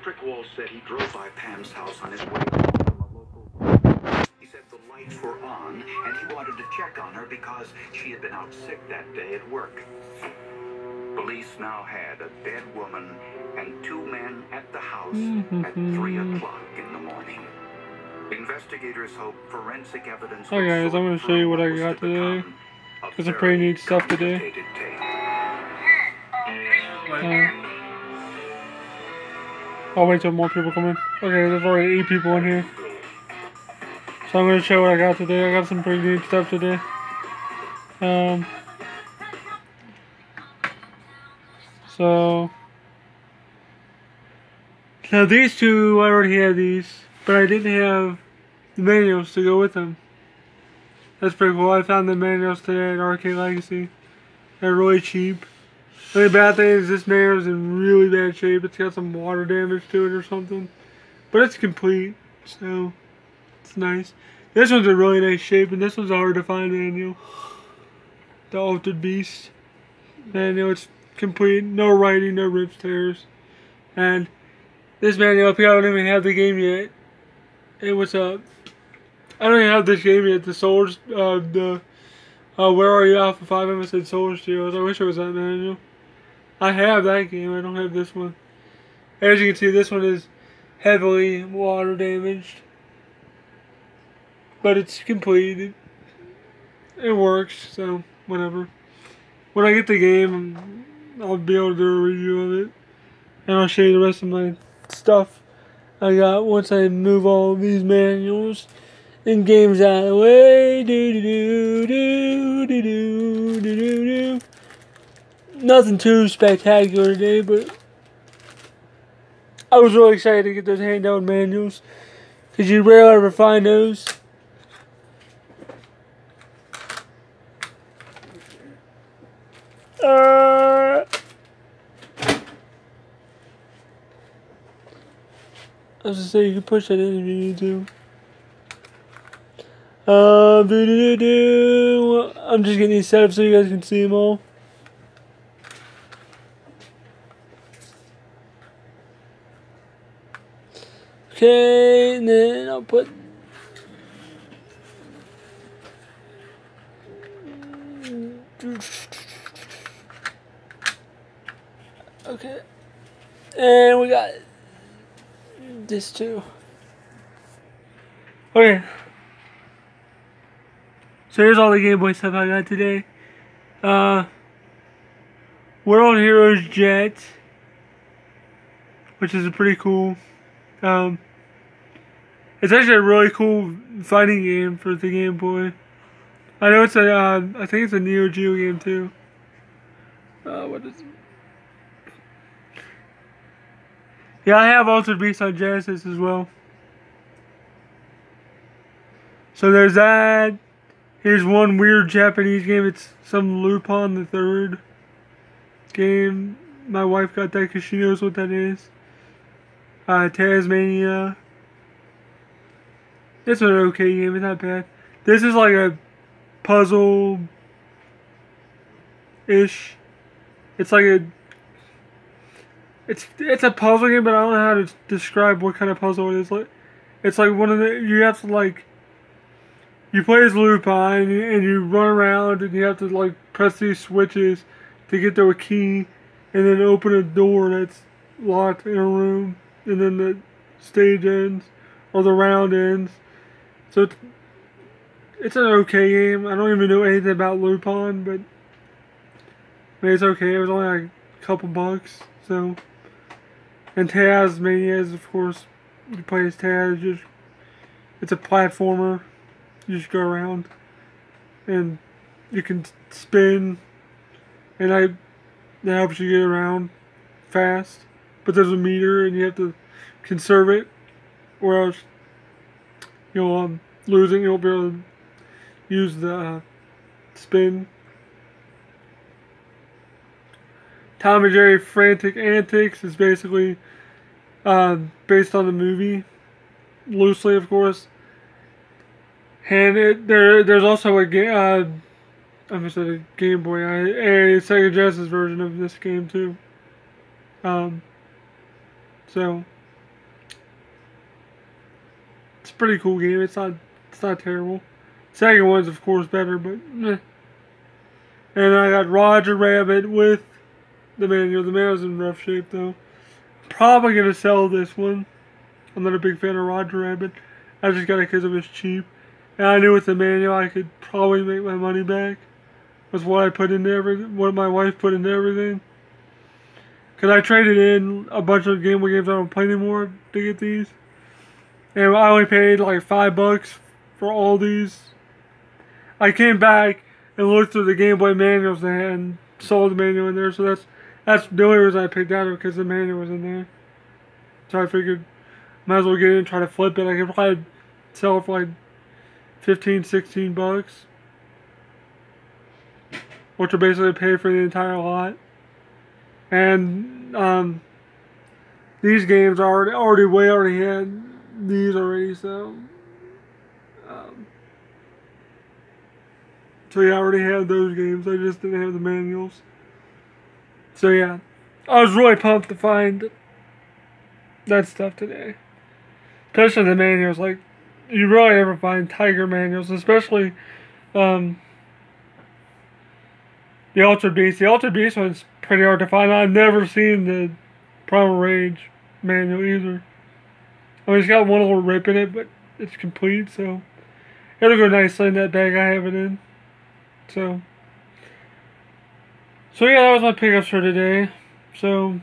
Patrick Walsh said he drove by Pam's house on his way home from a local. He said the lights were on, and he wanted to check on her because she had been out sick that day at work. Police now had a dead woman and two men at the house at 3 o'clock in the morning. Investigators hope forensic evidence. Hi guys, I'm going to show you what I got today. It's some pretty neat stuff today. I'll wait till more people come in. Okay, there's already 8 people in here. So I'm going to show what I got today. I got some pretty neat stuff today. So now these two, I already had these, but I didn't have the manuals to go with them. That's pretty cool. I found the manuals today at Arcade Legacy. They're really cheap. The only bad thing is this manual is in really bad shape. It's got some water damage to it or something. But it's complete, so it's nice. This one's in really nice shape, and this one's a hard to find manual. The Altered Beast manual. It's complete, no writing, no rips, tears. And this manual up here, I don't even have the game yet. Hey, what's up? I don't even have this game yet. The Soldiers, Where Are You Alpha 5? I almost said Soldier Steelers. I wish it was that manual. I have that game, I don't have this one. As you can see, this one is heavily water damaged. But it's complete. It works, so whatever. When I get the game, I'll be able to do a review of it. And I'll show you the rest of my stuff I got once I move all these manuals and games out of the way. Nothing too spectacular today, but I was really excited to get those handheld manuals because you rarely ever find those. I was gonna say you can push that in if you need to. I'm just getting these set up so you guys can see them all. Okay, and then I'll put okay, and we got this too. Okay. So here's all the Game Boy stuff I got today. World Heroes Jet, which is a pretty cool. It's actually a really cool fighting game for the Game Boy. I know it's a. I think it's a Neo Geo game too. What is it? Yeah, I have Altered Beast on Genesis as well. So there's that. Here's one weird Japanese game. It's some Lupin the Third game. My wife got that because she knows what that is. Tasmania. It's an okay game. It's not bad. This is like a puzzle-ish. It's like a... It's a puzzle game, but I don't know how to describe what kind of puzzle it is. Like, it's like one of the... You have to like... You play as Lupin, and you run around, and you have to like press these switches to get to a key, and then open a door that's locked in a room, and then the stage ends, or the round ends. So it's an okay game. I don't even know anything about Lupin, but I mean, it's okay. It was only like a couple bucks, so. And Tasmania is, of course, you play as Taz. It's a platformer. You just go around, and you can spin, and that helps you get around fast. But there's a meter, and you have to conserve it, or else you'll lose it. You won't be able to use the spin. Tom and Jerry Frantic Antics is basically based on the movie, loosely, of course. And there's also a Game Boy, a Sega Genesis version of this game too. So pretty cool game. It's not terrible. Second one's of course better, but meh. And I got Roger Rabbit with the manual. The manual's in rough shape though. Probably gonna sell this one. I'm not a big fan of Roger Rabbit. I just got it because it was cheap. And I knew with the manual I could probably make my money back. Was what I put into everything, what my wife put into everything. Because I traded in a bunch of Game Boy games I don't play anymore to get these. And I only paid like $5 for all these. I came back and looked through the Game Boy manuals and saw the manual in there. So that's the only reason I picked that up, because the manual was in there. So I figured, might as well get in and try to flip it. I could probably sell it for like $15-16, which will basically pay for the entire lot. And these games already had these already, so so yeah, I already had those games. I just didn't have the manuals. So yeah, I was really pumped to find that stuff today, especially the manuals. Like, you really never find Tiger manuals, especially the Ultra Beast. The Ultra Beast one's pretty hard to find. I've never seen the Primal Rage manual either. I mean, it's got one little rip in it, but it's complete, so it'll go nicely in that bag I have it in. So yeah, that was my pickups for today. So,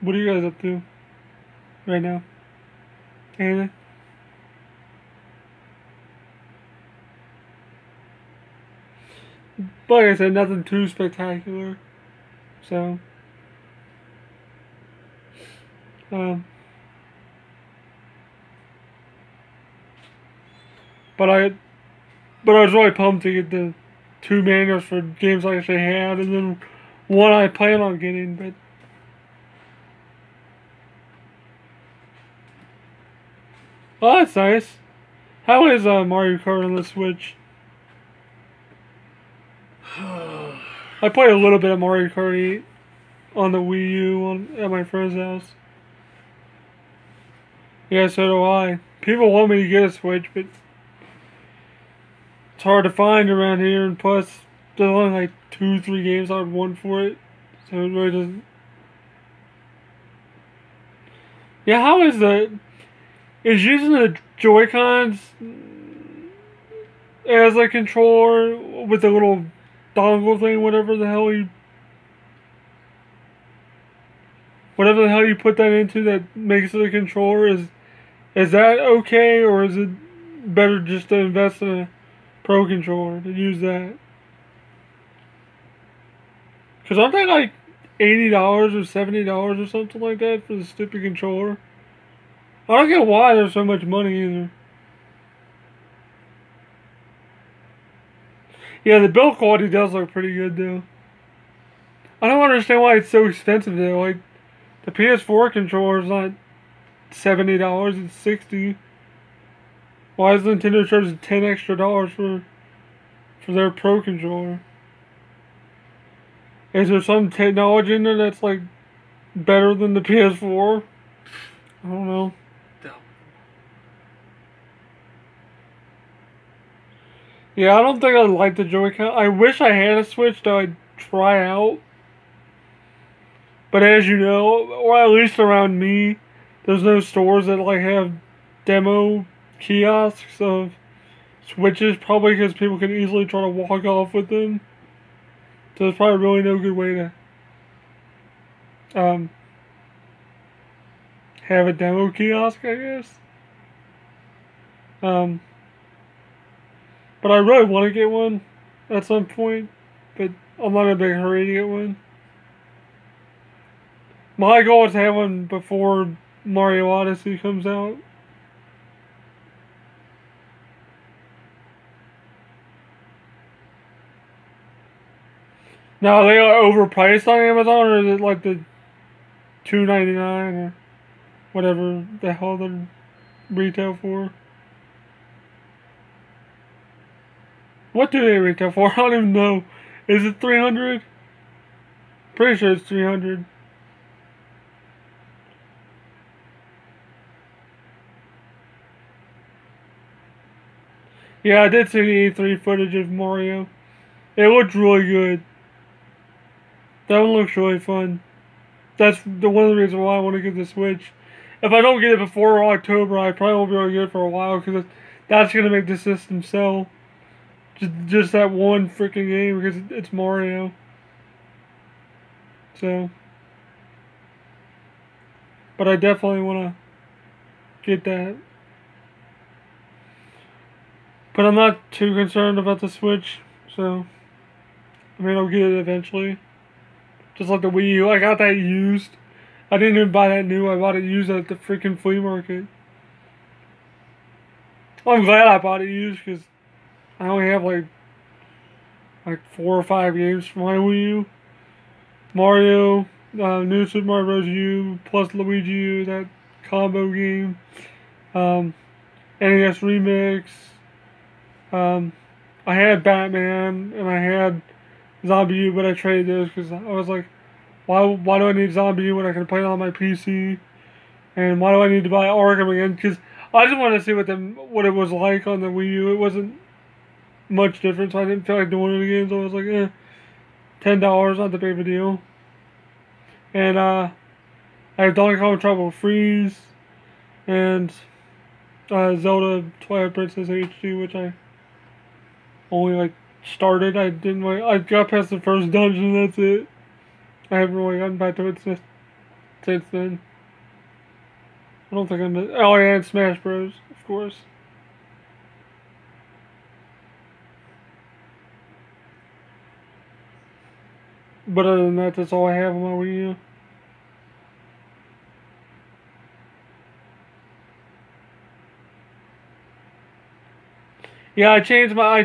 what are you guys up to right now? Anything? But like I said, nothing too spectacular. So, but I was really pumped to get the 2 manuals for games I actually had, and then one I plan on getting. But oh, that's nice. How is Mario Kart on the Switch? I played a little bit of Mario Kart 8 on the Wii U at my friend's house. Yeah, so do I. People want me to get a Switch, but it's hard to find around here, and plus there's only like 2-3 games I'd want for it, so it really doesn't. Yeah, how is that? Is using the Joy-Cons as a controller with the little dongle thing, whatever the hell you put that into that makes it a controller, is that okay, or is it better just to invest in a Pro controller to use that? Because aren't they like $80 or $70 or something like that for the stupid controller? I don't get why there's so much money either. Yeah, the build quality does look pretty good though. I don't understand why it's so expensive though. Like, the PS4 controller is not $70, it's $60. Why is Nintendo charging $10 extra for their Pro controller? Is there some technology in there that's like better than the PS4? I don't know. Yeah, I don't think I like the Joy-Con. I wish I had a Switch that I'd try out. But as you know, or at least around me, there's no stores that like have demo kiosks of Switches, probably because people can easily try to walk off with them. So there's probably really no good way to have a demo kiosk, I guess. But I really want to get one at some point, but I'm not in a big hurry to get one. My goal is to have one before Mario Odyssey comes out. Now, are they overpriced on Amazon, or is it like the $2.99 or whatever the hell they're retail for? What do they retail for? I don't even know. Is it $300? Pretty sure it's $300. Yeah, I did see the E3 footage of Mario. It looked really good. That one looks really fun. That's one of the reasons why I want to get the Switch. If I don't get it before October, I probably won't be able to get it for a while because that's going to make the system sell. Just that one freaking game because it's Mario. So, but I definitely want to get that. But I'm not too concerned about the Switch, so I mean I'll get it eventually. Just like the Wii U, I got that used. I didn't even buy that new. I bought it used at the freaking flea market. I'm glad I bought it used because I only have like 4 or 5 games for my Wii U. Mario, New Super Mario Bros. U plus Luigi U, that combo game. NES Remix. I had Batman and I had Zombie U, but I traded those because I was like, why do I need Zombie U when I can play it on my PC? And why do I need to buy Arkham again? Because I just wanted to see what it was like on the Wii U. It wasn't much different, so I didn't feel like doing it again. So I was like, $10, not the big of a deal. And I have Donkey Kong Tropical Freeze and Zelda Twilight Princess HD, which I only started. I didn't I got past the first dungeon. That's it. I haven't really gotten back to it since then. I don't think I'm. Oh, yeah, and Smash Bros. Of course. But other than that, that's all I have on my Wii U. Yeah, I changed my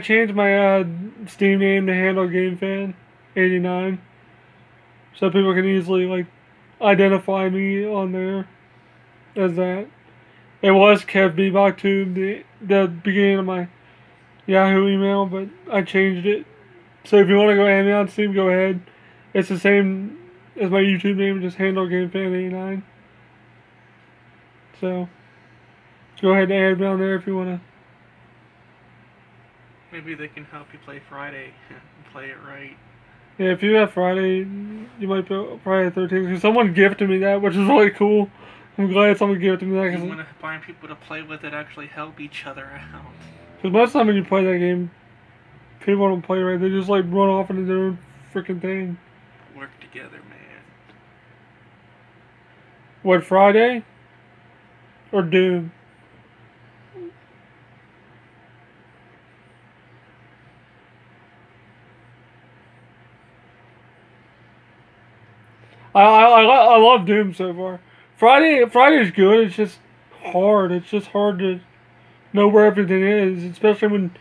Steam name to Handle Game Fan 89, so people can easily identify me on there as that. It was Kev Bebop Tube, the beginning of my Yahoo email, but I changed it. So if you want to go add me on Steam, go ahead. It's the same as my YouTube name, just Handle Game Fan 89. So go ahead and add me on there if you want to. Maybe they can help you play Friday and play it right. Yeah, if you have Friday, you might be Friday the 13th. Because someone gifted me that, which is really cool. I'm glad someone gifted me that. You want to find people to play with that actually help each other out. Because most of the time when you play that game, people don't play right. They just run off into their own freaking thing. Work together, man. What, Friday? Or Doom? I love Doom so far. Friday's good. It's just hard. It's just hard to know where everything is, especially when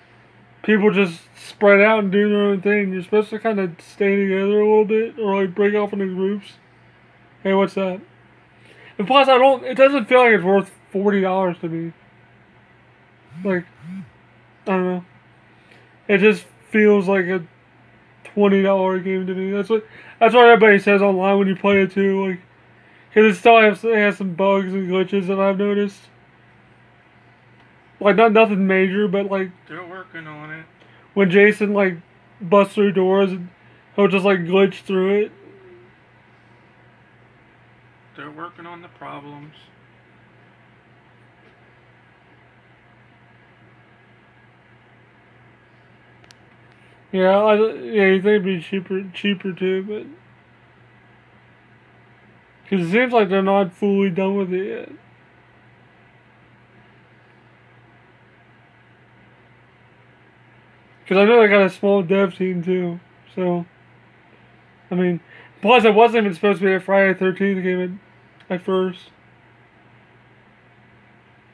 people just spread out and do their own thing. You're supposed to kind of stay together a little bit or break off into groups. Hey, what's that? And plus, it doesn't feel like it's worth $40 to me. I don't know. It just feels like a $20 game to me. That's what everybody says online when you play it too. Because it has some bugs and glitches that I've noticed. Nothing major, but they're working on it. When Jason busts through doors, and he'll just glitch through it. They're working on the problems. Yeah, you think it'd be cheaper too, but because it seems like they're not fully done with it yet. Because I know they got a small dev team too, so I mean, plus it wasn't even supposed to be a Friday 13th game at first.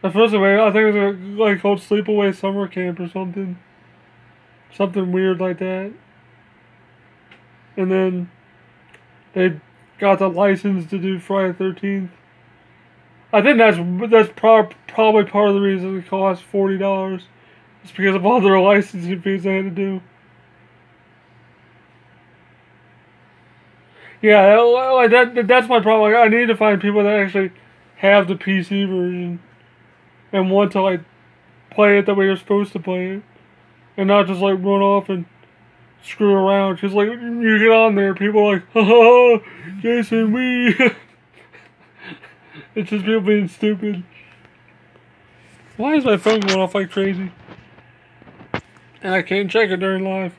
At first, I think it was called Sleepaway Summer Camp or something. Something weird like that. And then they got the license to do Friday 13th. I think that's probably part of the reason it cost $40. It's because of all their licensing fees they had to do. Yeah, that's my problem. I need to find people that actually have the PC version and want to play it the way you're supposed to play it. and not just like run off and screw around. Cause like you get on there, people are like, haha, Jason, we. It's just people being stupid. Why is my phone going off like crazy? And I can't check it during live.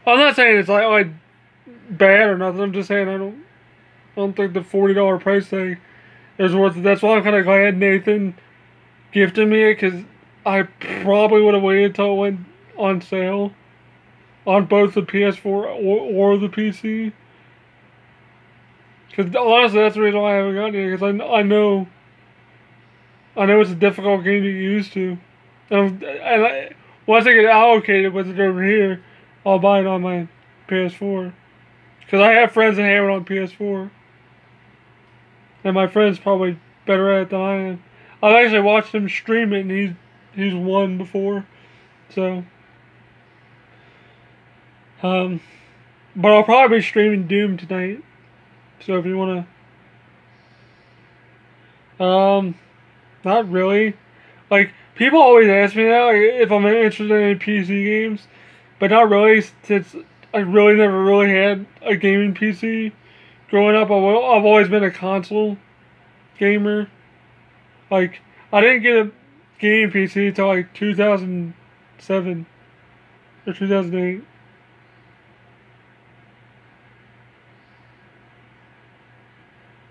I'm not saying it's like bad or nothing. I'm just saying I don't think the $40 price tag is worth it. That's why I'm kind of glad Nathan gifted me it, because I probably would have waited until it went on sale on both the PS4 or the PC. Because honestly, that's the reason why I haven't gotten it. Because I know it's a difficult game to get used to. Once I get allocated with it over here, I'll buy it on my PS4. Because I have friends that have it on PS4. And my friend's probably better at it than I am. I've actually watched him stream it, and he's won before. So, but I'll probably be streaming Doom tonight. So if you wanna, not really. Like, people always ask me that, like, if I'm interested in any PC games, but not really, since I really never really had a gaming PC. Growing up, I've always been a console gamer. Like, I didn't get a gaming PC until like 2007 or 2008.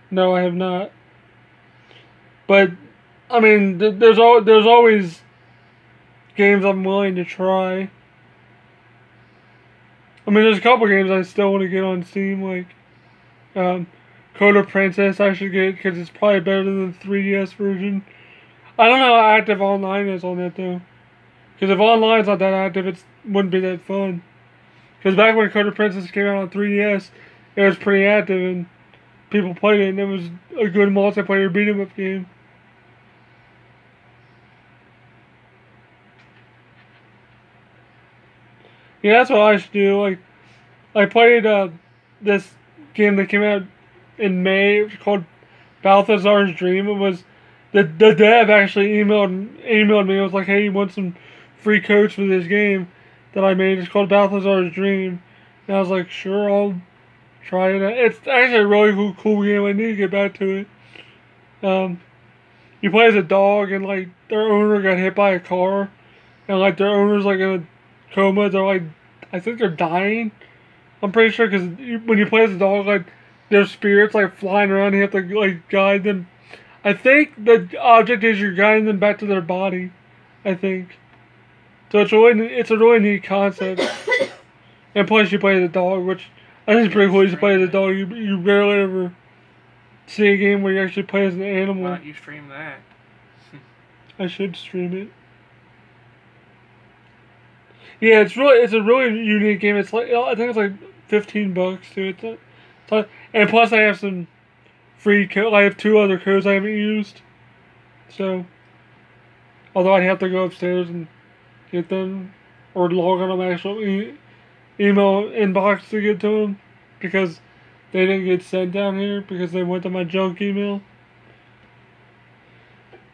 No, I have not. But I mean, there's always games I'm willing to try. I mean, there's a couple games I still want to get on Steam, like Code of Princess. I should get because it's probably better than the 3DS version. I don't know how active online is on that though. Because if online's not that active, it wouldn't be that fun. Because back when Code of Princess came out on 3DS, it was pretty active and people played it, and it was a good multiplayer beat 'em up game. Yeah, that's what I should do. Like, I played this game that came out in May. It was called Balthazar's Dream. It was the dev actually emailed me. It was like, hey, you want some free codes for this game that I made? It's called Balthazar's Dream. And I was like, sure, I'll try it. It's actually a really cool game. I need to get back to it. You play as a dog, and like their owner got hit by a car, and like their owner's like in a coma. They're like, I think they're dying. I'm pretty sure, because when you play as a dog, like their spirits like flying around. You have to like guide them. I think the object is you're guiding them back to their body. I think. So it's a really neat concept. And plus you play as a dog, which I think is pretty cool. You play as a dog. You rarely ever see a game where you actually play as an animal. Why don't you stream that? I should stream it. Yeah, it's a really unique game. It's like, I think it's like $15 too. And plus I have some free code. I have 2 other codes I haven't used. So, although I'd have to go upstairs and get them, or log on my actual email inbox to get to them, because they didn't get sent down here because they went to my junk email.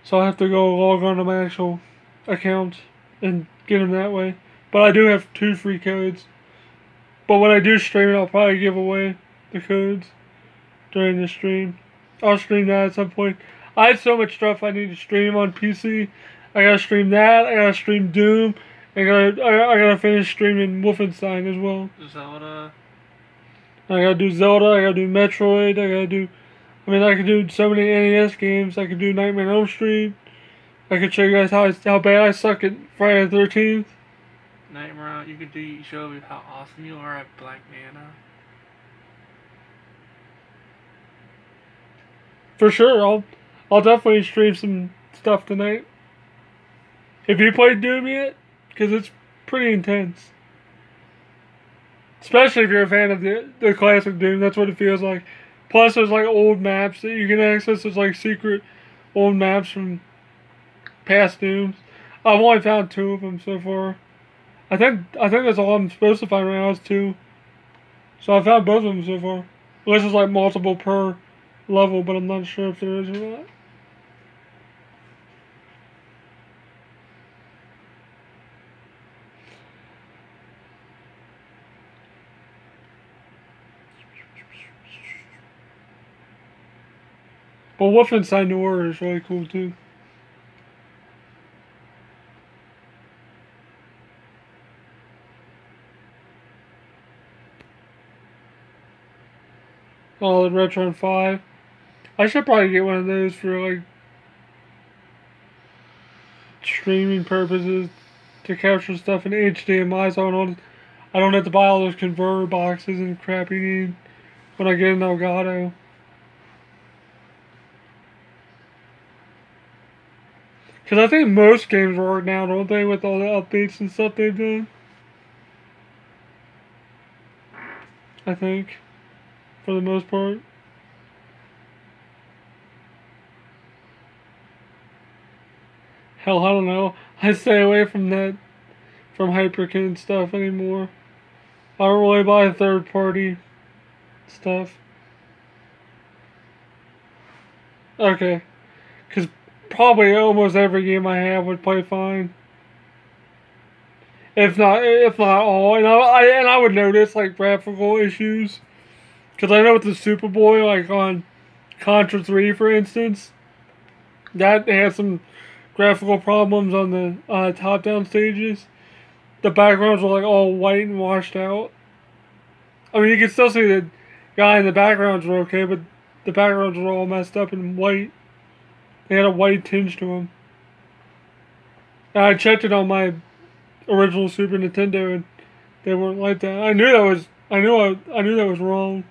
So I have to go log on to my actual account and get them that way. But I do have 2 free codes. But when I do stream it, I'll probably give away the codes during the stream. I'll stream that at some point. I had so much stuff I need to stream on PC. I gotta stream that. I gotta stream Doom. I gotta finish streaming Wolfenstein as well. Zelda. I gotta do Zelda. I gotta do Metroid. I could do so many NES games. I could do Nightmare on Elm Street. I could show you guys how bad I suck at Friday the 13th. Nightmare, you could show me how awesome you are at Black Mana. For sure, I'll definitely stream some stuff tonight. Have you played Doom yet? Because it's pretty intense. Especially if you're a fan of the classic Doom, that's what it feels like. Plus, there's like old maps that you can access. There's like secret old maps from past Dooms. I've only found 2 of them so far. I think that's all I'm supposed to find right now is 2. So I found both of them so far. Unless there's like multiple per level, but I'm not sure if there is or not. But Wolfenstein Noir is really cool too. Oh, the Retron 5. I should probably get one of those for like streaming purposes to capture stuff in HDMI, so I don't have to buy all those converter boxes and crap you need when I get an Elgato. Because I think most games work now, don't they, with all the updates and stuff they've done? I think, for the most part. Hell, I don't know. I stay away from Hyperkin stuff anymore. I don't really buy third-party stuff. Okay. Because probably almost every game I have would play fine. If not all. And I would notice, like, graphical issues. Because I know with the Superboy, like on Contra 3, for instance, that had some graphical problems on the top-down stages. The backgrounds were like all white and washed out. I mean, you can still see the guy in the backgrounds were okay, but the backgrounds were all messed up and white. They had a white tinge to them. And I checked it on my original Super Nintendo, and they weren't like that. I knew that was wrong.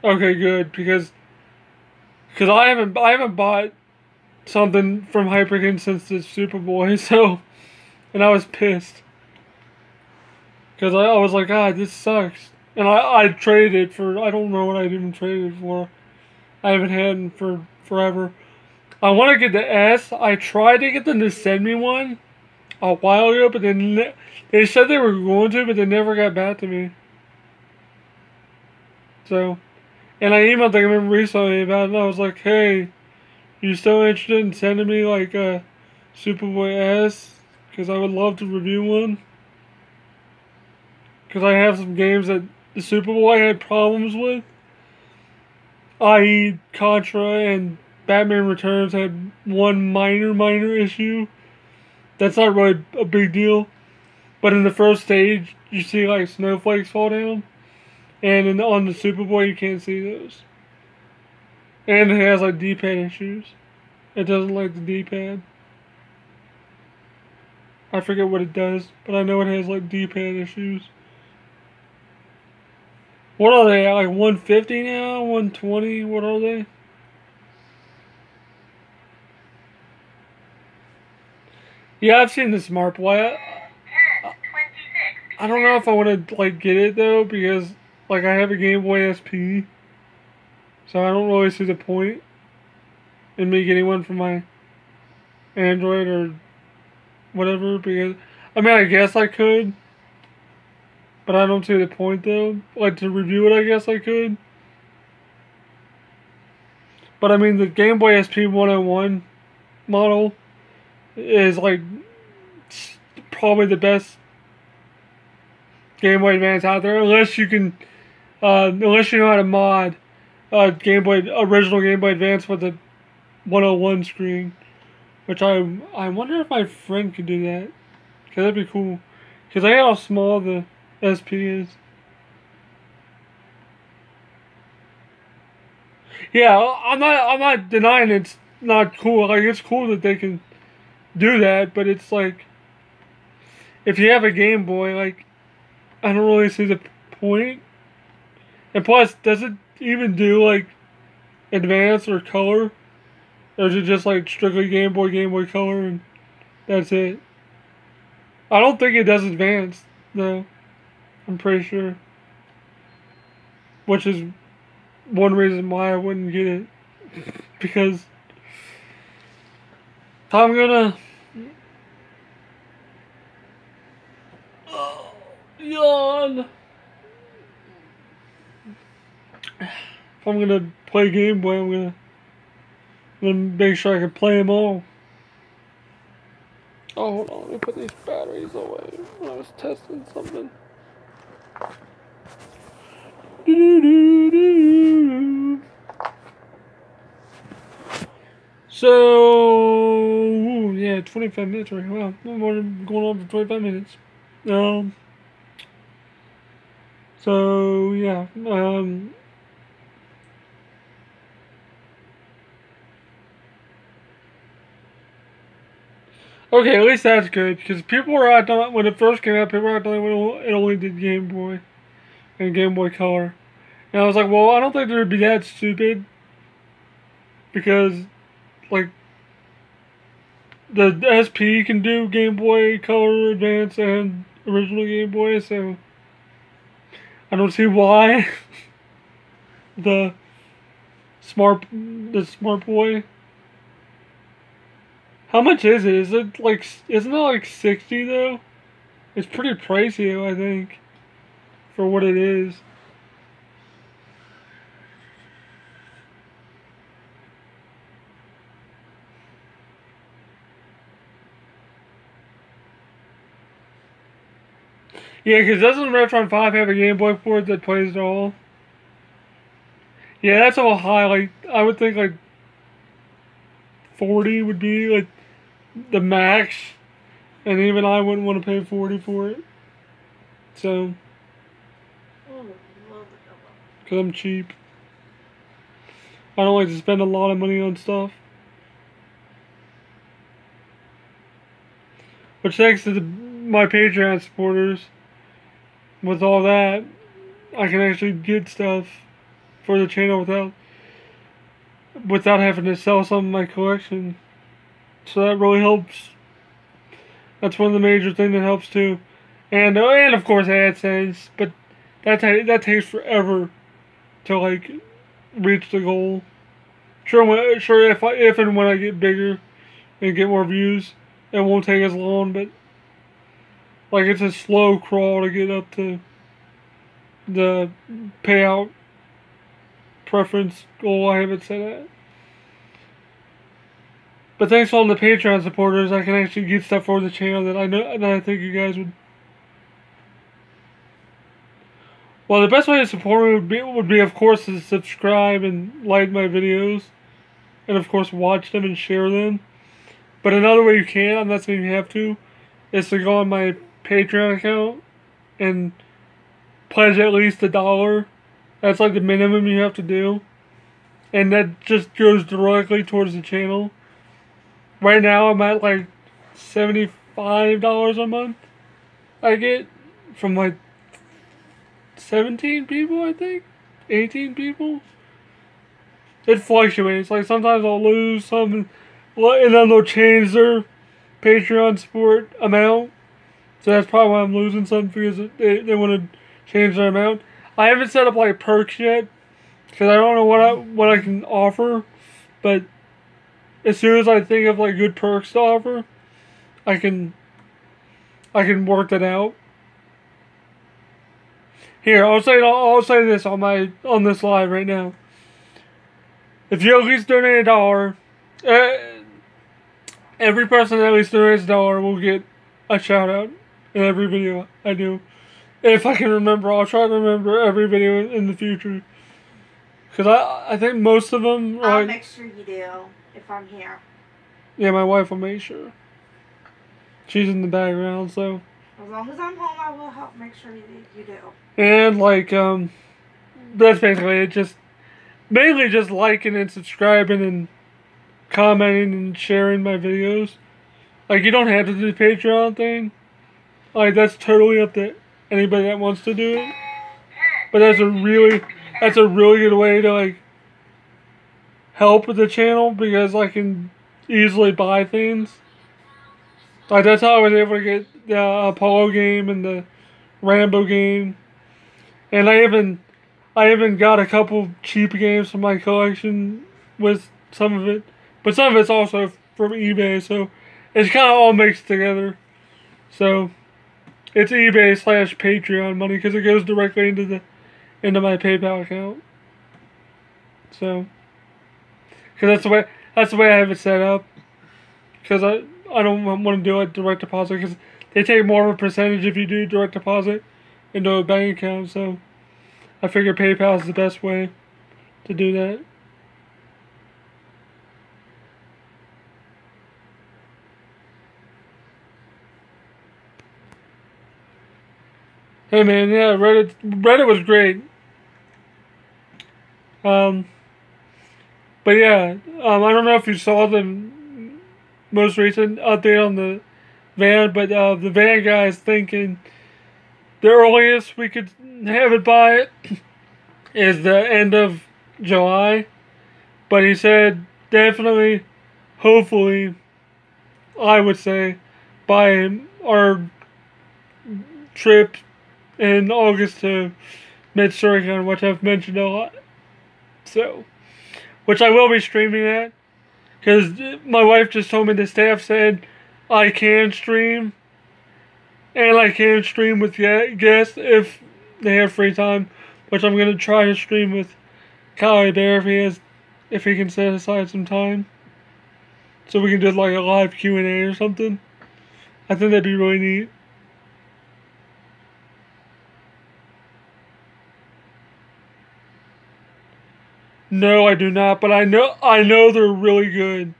Okay, good, because I haven't bought something from Hyperkin since the Superboy, so, and I was pissed. Because I was like, this sucks. And I traded it for, I don't know what I'd even traded it for. I haven't had it for forever. I want to get the S. I tried to get them to send me one a while ago, but then they said they were going to, but they never got back to me. So, and I emailed them recently about it, and I was like, hey, you still interested in sending me like a Superboy S? Because I would love to review one. Because I have some games that the Superboy had problems with. I.e. Contra and Batman Returns had one minor issue. That's not really a big deal. But in the first stage, you see like snowflakes fall down. And on the Superboy, you can't see those. And it has like D-pad issues. It doesn't like the D-pad. I forget what it does, but I know it has like D-pad issues. What are they at? Like 150 now? 120? What are they? Yeah, I've seen the Smart Boy. I don't know if I want to like get it though, because like I have a Game Boy SP, so I don't really see the point in me getting one for my Android or whatever. Because I mean, I guess I could, but I don't see the point though. Like to review it, I guess I could. But I mean, the Game Boy SP 101 model is like probably the best Game Boy Advance out there, unless you can, unless you know how to mod original Game Boy Advance with the 101 screen, which I wonder if my friend could do that, cause that'd be cool, cause I know how small the SP is. Yeah, I'm not denying it's not cool. Like it's cool that they can do that, but it's like if you have a Game Boy, like I don't really see the point. And plus, does it even do like advance or color? Or is it just like strictly Game Boy Color, and that's it? I don't think it does advance, though. I'm pretty sure. Which is one reason why I wouldn't get it. Because if I'm gonna yawn. If I'm gonna play Game Boy, I'm gonna make sure I can play them all. Oh, hold on, let me put these batteries away. I was testing something. So, yeah, 25 minutes right. Wow, we're going on for 25 minutes. So, yeah, okay, at least that's good, because people were acting, when it first came out, people were acting like it only did Game Boy and Game Boy Color. And I was like, well, I don't think it would be that stupid, because, like, the SP can do Game Boy Color Advance and original Game Boy, so I don't see why the Smart Boy. How much is it? Isn't it like 60 though? It's pretty pricey though, I think, for what it is. Yeah, because doesn't Retron 5 have a Game Boy port that plays it all? Yeah, that's all high. Like, I would think like 40 would be like the max. And even I wouldn't want to pay 40 for it. So, because I'm cheap. I don't like to spend a lot of money on stuff. Which thanks to my Patreon supporters, with all that, I can actually get stuff for the channel without having to sell some of my collection. So that really helps. That's one of the major things that helps too. And of course AdSense, but that takes forever to like reach the goal. Sure if and when I get bigger and get more views, it won't take as long, but like it's a slow crawl to get up to the payout preference goal I have it set at. But thanks to all the Patreon supporters, I can actually get stuff for the channel that I think you guys would. Well, the best way to support me would be of course to subscribe and like my videos, and of course watch them and share them. But another way you can, I'm not saying you have to, is to go on my Patreon account and pledge at least $1. That's like the minimum you have to do, and that just goes directly towards the channel. Right now I'm at like $75 a month I get from like 17 people, I think, 18 people. It fluctuates. Like sometimes I'll lose some, and then they'll change their Patreon support amount. So that's probably why I'm losing some, because they want to change their amount. I haven't set up like perks yet, because I don't know what I can offer. But as soon as I think of like good perks to offer, I can work that out. Here, I'll say this on this live right now. If you at least donate $1, every person that at least donates $1 will get a shout out in every video I do. If I can remember, I'll try to remember every video in the future. Because I think most of them are I'll make sure you do if I'm here. Yeah, my wife will make sure. She's in the background, so. As long as I'm home, I will help make sure you do. And like, that's basically it. Just mainly just liking and subscribing and commenting and sharing my videos. Like, you don't have to do the Patreon thing. Like, that's totally up to anybody that wants to do it. But that's a really good way to like help with the channel, because I can easily buy things. Like, that's how I was able to get the Apollo game and the Rambo game. And I even got a couple cheap games from my collection with some of it. But some of it's also from eBay, so it's kind of all mixed together. So it's eBay/Patreon money, because it goes directly into my PayPal account. So, because that's the way I have it set up. Because I don't want to do a direct deposit, because they take more of a percentage if you do direct deposit into a bank account. So I figure PayPal is the best way to do that. Hey man, yeah, Reddit was great. But yeah, I don't know if you saw the most recent update on the van, but the van guy is thinking the earliest we could have it by is the end of July. But he said definitely, hopefully, I would say, by our trip in August to Mid-Suricon, which I've mentioned a lot. So, which I will be streaming at, because my wife just told me the staff said I can stream, and I can stream with guests if they have free time, which I'm going to try to stream with Kyle Bear if he can set aside some time, so we can do like a live Q&A or something. I think that'd be really neat. No, I do not, but I know they're really good.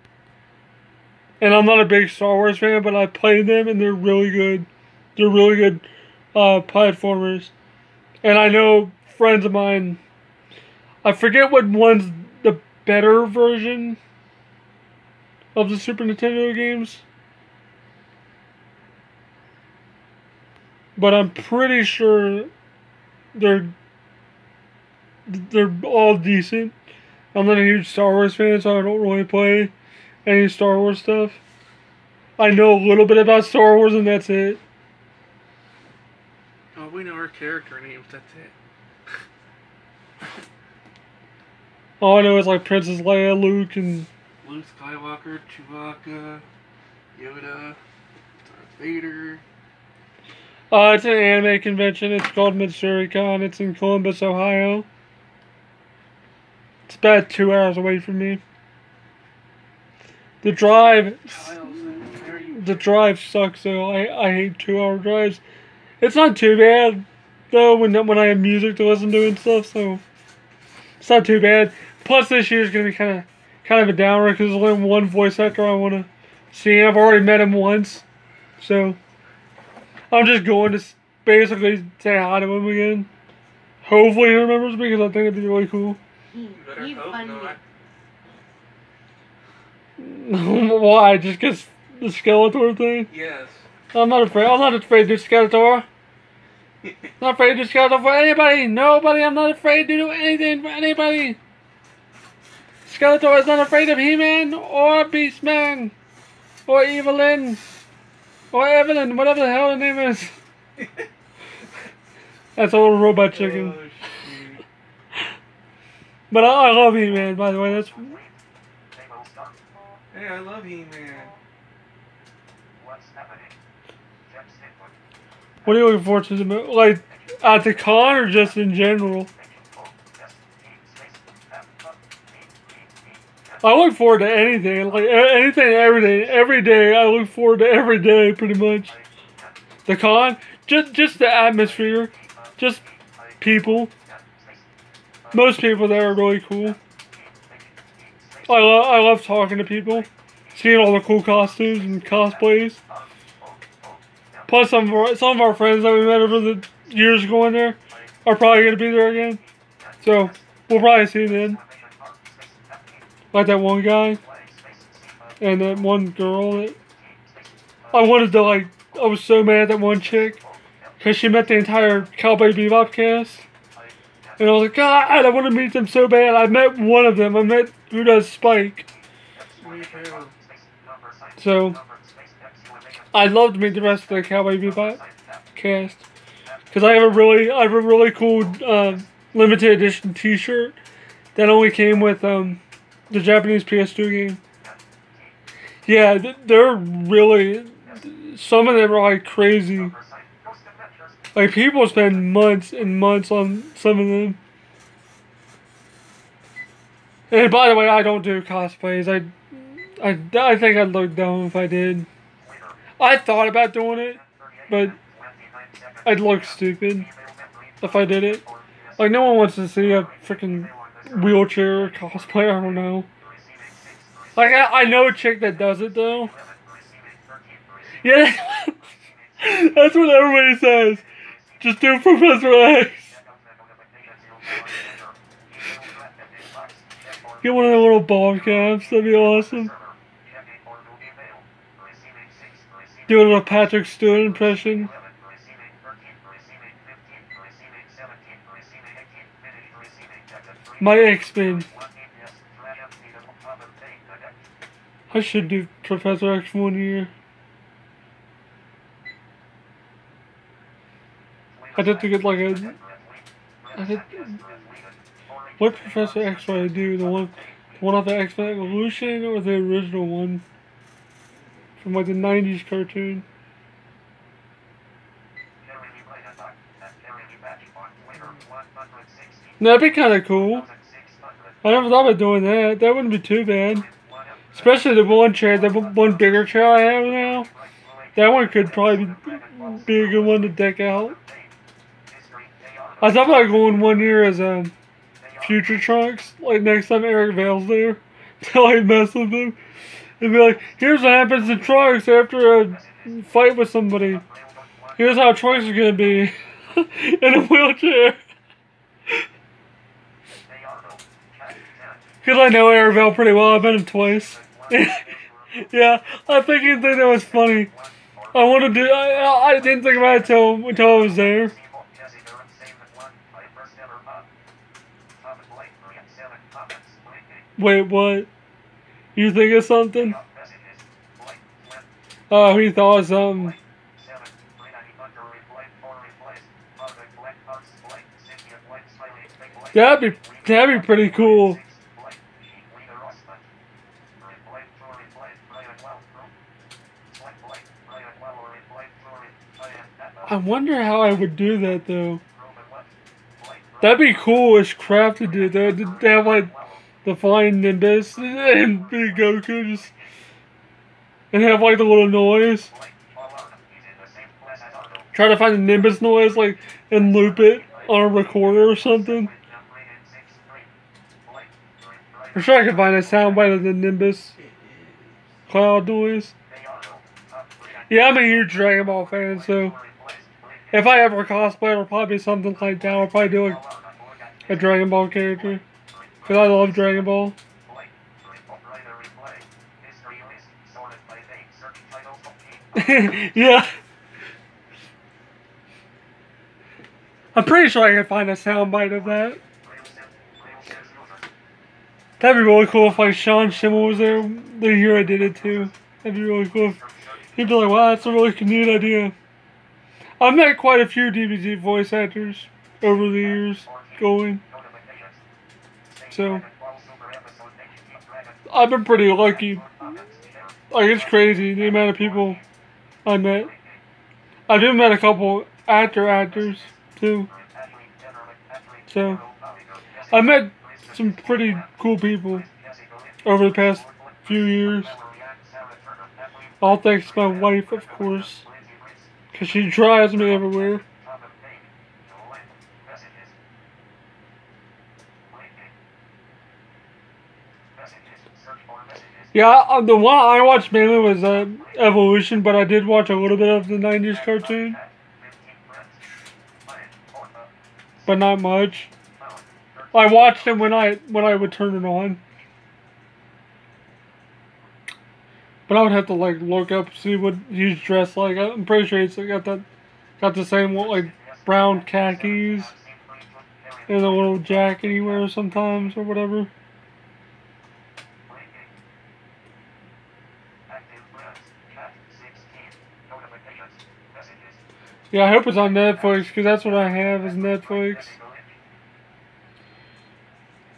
And I'm not a big Star Wars fan, but I played them and they're really good. They're really good platformers. And I know friends of mine, I forget what one's the better version of the Super Nintendo games, but I'm pretty sure they're all decent. I'm not a huge Star Wars fan, so I don't really play any Star Wars stuff. I know a little bit about Star Wars, and that's it. Oh, we know our character names, that's it. All I know is like Princess Leia, Luke, and Luke Skywalker, Chewbacca, Yoda, Darth Vader. It's an anime convention. It's called Mid-Suricon. It's in Columbus, Ohio. It's about 2 hours away from me. The drive sucks though. I hate 2 hour drives. It's not too bad though when I have music to listen to and stuff, so it's not too bad. Plus this year's gonna be kind of a downer because there's only one voice actor I want to see. I've already met him once, so I'm just going to basically say hi to him again. Hopefully he remembers me because I think it'd be really cool. You funny. Why? Just because the Skeletor thing? Yes. I'm not afraid. I'm not afraid to Skeletor. Not afraid to Skeletor for anybody. Nobody. I'm not afraid to do anything for anybody. Skeletor is not afraid of He-Man or Beastman or Evelyn or Evelyn, whatever the hell her name is. That's a little robot chicken. Oh, shoot. But I love He-Man, by the way. That's Hey, I love He-Man. what are you looking forward to? Like at the con or just in general? I look forward to anything, like anything, every day. I look forward to every day, pretty much. The con, just the atmosphere, just people. Most people there are really cool. I love talking to people, seeing all the cool costumes and cosplays. Plus, some of our friends that we met over the years going there are probably going to be there again. So we'll probably see them. Like that one guy and that one girl that I wanted to like. I was so mad at that one chick because she met the entire Cowboy Bebop cast. And I was like, God, I want to meet them so bad. I met one of them. I met who does Spike. So, I'd love to meet the rest of the Cowboy Bebop cast. Because I have a really cool limited edition t-shirt that only came with the Japanese PS2 game. Yeah, they're really, some of them are like crazy. Like, people spend months and months on some of them. And by the way, I don't do cosplays. I think I'd look dumb if I did. I thought about doing it, but I'd look stupid if I did it. Like, no one wants to see a freaking wheelchair cosplay. I don't know. Like, I know a chick that does it, though. Yeah, that's what everybody says. Just do Professor X. Get one of the little ball caps. That'd be awesome. Do a little Patrick Stewart impression. My X-Men. I should do Professor X 1 year. I'd have to get like a... What Professor X would I do? The one off the X-Men Evolution or the original one? From like the 90s cartoon? That'd be kind of cool. I never thought about doing that. That wouldn't be too bad. Especially the one chair, the one bigger chair I have now. That one could probably be a good one to deck out. I thought about going 1 year as a Future Trunks, like next time Eric Vale's there, to like mess with him. And be like, here's what happens to Trunks after a fight with somebody. Here's how Trunks is gonna be in a wheelchair. Because I know Eric Vale pretty well, I've met him twice. Yeah, I think he'd think that was funny. I wanted to. I didn't think about it until I was there. Wait, what? You think of something? Oh, he thought of something. That'd be pretty cool. I wonder how I would do that though. That'd be cool as crap to do though. To have like the flying Nimbus and be Goku just and have like the little noise. Try to find the Nimbus noise like and loop it on a recorder or something. I'm sure I can find a soundbite of the Nimbus cloud noise. Yeah, I'm a huge Dragon Ball fan, so if I ever cosplay, it'll probably be something like that. I'll probably do a Dragon Ball character. Because I love Dragon Ball. Yeah. I'm pretty sure I can find a soundbite of that. That'd be really cool if like Sean Schimmel was there the year I did it too. That'd be really cool. He'd be like, wow, that's a really neat idea. I've met quite a few DBZ voice actors over the years going. So, I've been pretty lucky. Like, it's crazy the amount of people I met. I've even met a couple actors too. So, I met some pretty cool people over the past few years. All thanks to my wife, of course. Because she drives me everywhere. Yeah, the one I watched mainly was Evolution, but I did watch a little bit of the 90s cartoon. But not much. I watched it when I would turn it on. But I would have to like look up, see what he's dressed like. I'm pretty sure he's got the same like brown khakis and a little jacket he wears sometimes or whatever. Yeah, I hope it's on Netflix because that's what I have is Netflix.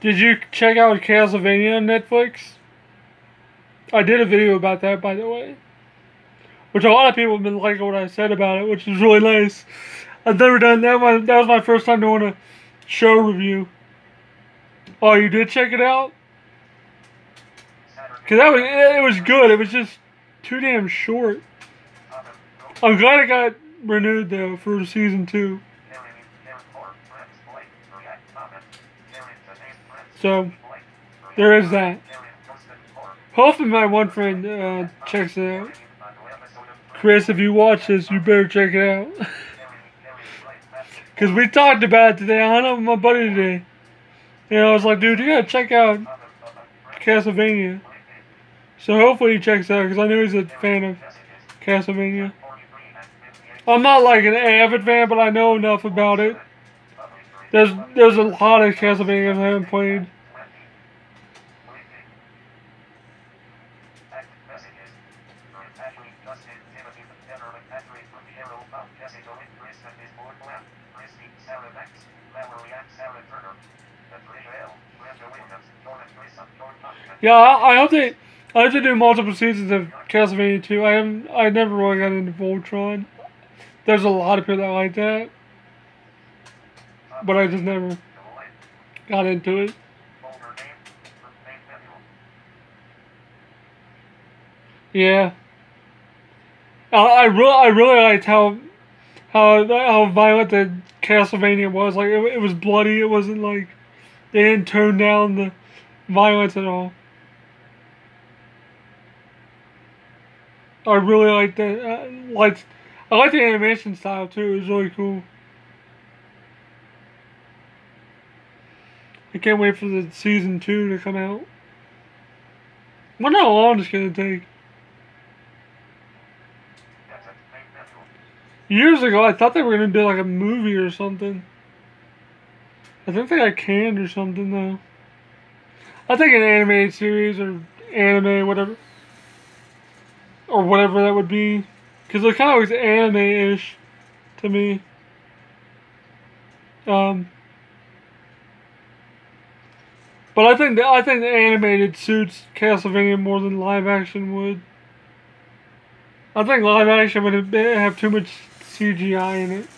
Did you check out Castlevania on Netflix? I did a video about that, by the way. Which a lot of people have been liking what I said about it, which is really nice. I've never done that one. That was my first time doing a show review. Oh, you did check it out? Because it was good. It was just too damn short. I'm glad it got renewed, though, for season 2. So, there is that. Hopefully my one friend checks it out. Chris, if you watch this, you better check it out. Because we talked about it today. I hung out with my buddy today. And I was like, dude, you gotta check out Castlevania. So hopefully he checks it out, because I know he's a fan of Castlevania. I'm not like an avid fan, but I know enough about it. There's a lot of Castlevania I haven't played. Yeah, I hope they do multiple seasons of Castlevania 2. I never really got into Voltron. There's a lot of people that like that, but I just never got into it. Yeah, I really liked how violent the Castlevania was. Like it was bloody. It wasn't like they didn't tone down the violence at all. I really liked that. I like the animation style too. It was really cool. I can't wait for the season 2 to come out. Wonder how long it's gonna take. Years ago, I thought they were gonna do like a movie or something. I think they got canned or something though. I think an animated series or anime, whatever. Or whatever that would be. Because they're kind of always anime-ish to me. But I think the animated suits Castlevania more than live action would. I think live action would have too much CGI in it.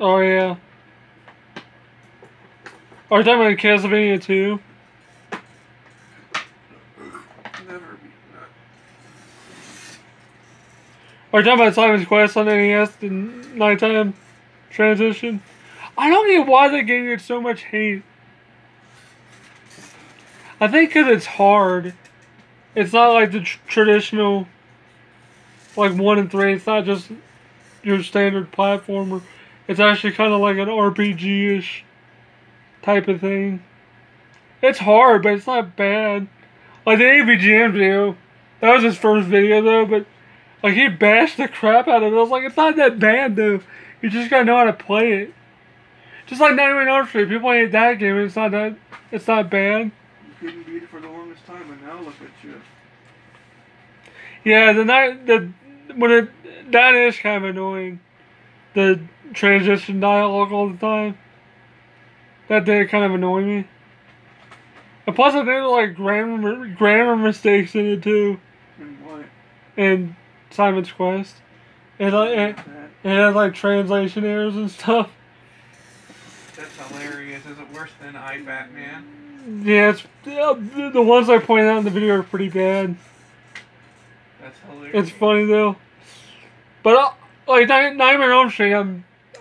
Oh yeah. Are you talking about Castlevania 2? Never beat that. Are you talking about Simon's Quest on NES, the nighttime transition? I don't get why that game gets so much hate. I think because it's hard. It's not like the traditional, like 1 and 3. It's not just your standard platformer. It's actually kind of like an RPG-ish type of thing. It's hard, but it's not bad. Like the AVGM video, that was his first video though, but like he bashed the crap out of it. I was like, it's not that bad though. You just gotta know how to play it. Just like Nightmare on Elm Street, people hate that game, and it's not bad. You couldn't beat it for the longest time, and now look at you. Yeah, that is kind of annoying. The transition dialogue all the time. That did kind of annoy me. And plus, I think there were like grammar mistakes in it too. And what? In Simon's Quest. It had like translation errors and stuff. That's hilarious. Is it worse than iBatman? Yeah, the ones I pointed out in the video are pretty bad. That's hilarious. It's funny though. But like Nightmare on Elm Street,